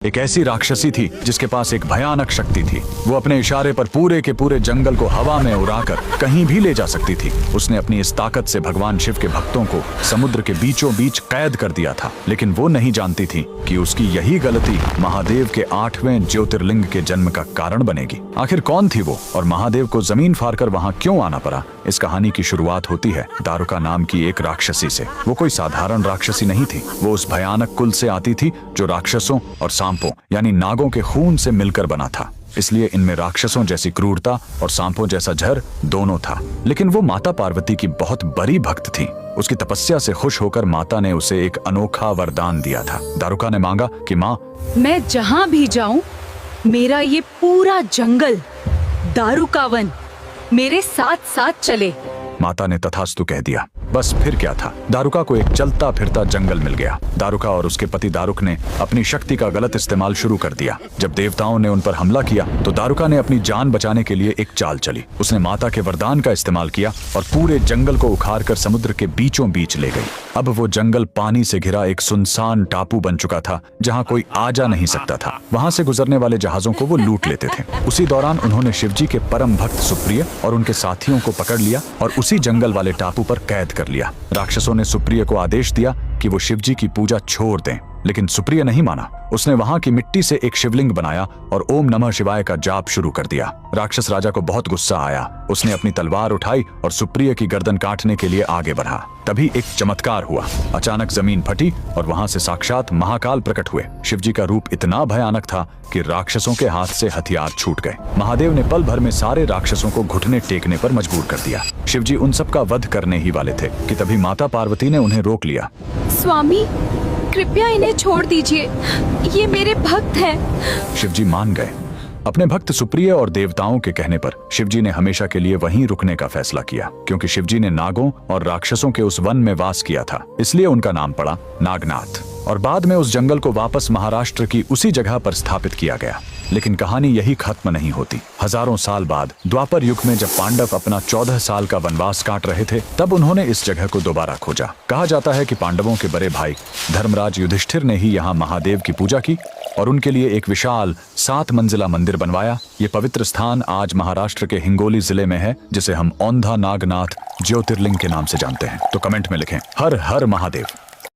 एक ऐसी राक्षसी थी जिसके पास एक भयानक शक्ति थी। वो अपने इशारे पर पूरे के पूरे जंगल को हवा में उड़ाकर कहीं भी ले जा सकती थी। उसने अपनी इस ताकत से भगवान शिव के भक्तों को समुद्र के बीचों बीच कैद कर दिया था, लेकिन वो नहीं जानती थी कि उसकी यही गलती महादेव के 8वें ज्योतिर्लिंग के जन्म का कारण बनेगी। आखिर कौन थी वो और महादेव को जमीन फाड़कर वहां क्यों आना पड़ा? इस कहानी की शुरुआत होती है दारुका नाम की एक राक्षसी से। वो कोई साधारण राक्षसी नहीं थी, वो उस भयानक कुल से आती थी जो राक्षसों और सांपों यानी नागों के खून से मिलकर बना था। इसलिए इनमें राक्षसों जैसी क्रूरता और सांपों जैसा झर दोनों था। लेकिन वो माता पार्वती की बहुत बड़ी भक्त थी। उसकी तपस्या से खुश होकर माता ने उसे एक अनोखा वरदान दिया था। दारुका ने मांगा कि माँ, मैं जहाँ भी जाऊँ मेरा ये पूरा जंगल दारुकावन मेरे साथ साथ चले। माता ने तथास्तु कह दिया। बस फिर क्या था, दारुका को एक चलता फिरता जंगल मिल गया। दारुका और उसके पति दारुक ने अपनी शक्ति का गलत इस्तेमाल शुरू कर दिया। जब देवताओं ने उन पर हमला किया तो दारुका ने अपनी जान बचाने के लिए एक चाल चली। उसने माता के वरदान का इस्तेमाल किया और पूरे जंगल को उखाड़कर समुद्र के बीचों बीच ले गई। अब वो जंगल पानी से घिरा एक सुनसान टापू बन चुका था जहाँ कोई आ जा नहीं सकता था। वहाँ से गुजरने वाले जहाजों को वो लूट लेते थे। उसी दौरान उन्होंने शिवजी के परम भक्त सुप्रिय और उनके साथियों को पकड़ लिया और उसी जंगल वाले टापू पर कैद कर लिया। राक्षसों ने सुप्रिय को आदेश दिया कि वो शिवजी की पूजा छोड़ दें, लेकिन सुप्रिय नहीं माना। उसने वहां की मिट्टी से एक शिवलिंग बनाया और ओम नमः शिवाय का जाप शुरू कर दिया। राक्षस राजा को बहुत गुस्सा आया। उसने अपनी तलवार उठाई और सुप्रिय की गर्दन काटने के लिए आगे बढ़ा। तभी एक चमत्कार हुआ। अचानक जमीन फटी और वहां से साक्षात महाकाल प्रकट हुए। शिवजी का रूप इतना भयानक था कि राक्षसों के हाथ से हथियार छूट गए। महादेव ने पल भर में सारे राक्षसों को घुटने टेकने पर मजबूर कर दिया। शिवजी उन सब का वध करने ही वाले थे कि तभी माता पार्वती ने उन्हें रोक लिया। स्वामी, कृपया इन्हें छोड़ दीजिए, ये मेरे भक्त हैं। शिवजी मान गए। अपने भक्त सुप्रिय और देवताओं के कहने पर शिवजी ने हमेशा के लिए वहीं रुकने का फैसला किया, क्योंकि शिवजी ने नागों और राक्षसों के उस वन में वास किया था। इसलिए उनका नाम पड़ा नागनाथ। और बाद में उस जंगल को वापस महाराष्ट्र की उसी जगह पर स्थापित किया गया। लेकिन कहानी यही खत्म नहीं होती। हजारों साल बाद द्वापर युग में जब पांडव अपना 14 साल का वनवास काट रहे थे, तब उन्होंने इस जगह को दोबारा खोजा। कहा जाता है कि पांडवों के बड़े भाई धर्मराज युधिष्ठिर ने ही यहाँ महादेव की पूजा की और उनके लिए एक विशाल 7 मंजिला मंदिर बनवाया। ये पवित्र स्थान आज महाराष्ट्र के हिंगोली जिले में है, जिसे हम औंधा नागनाथ ज्योतिर्लिंग के नाम से जानते हैं। तो कमेंट में लिखें हर हर महादेव।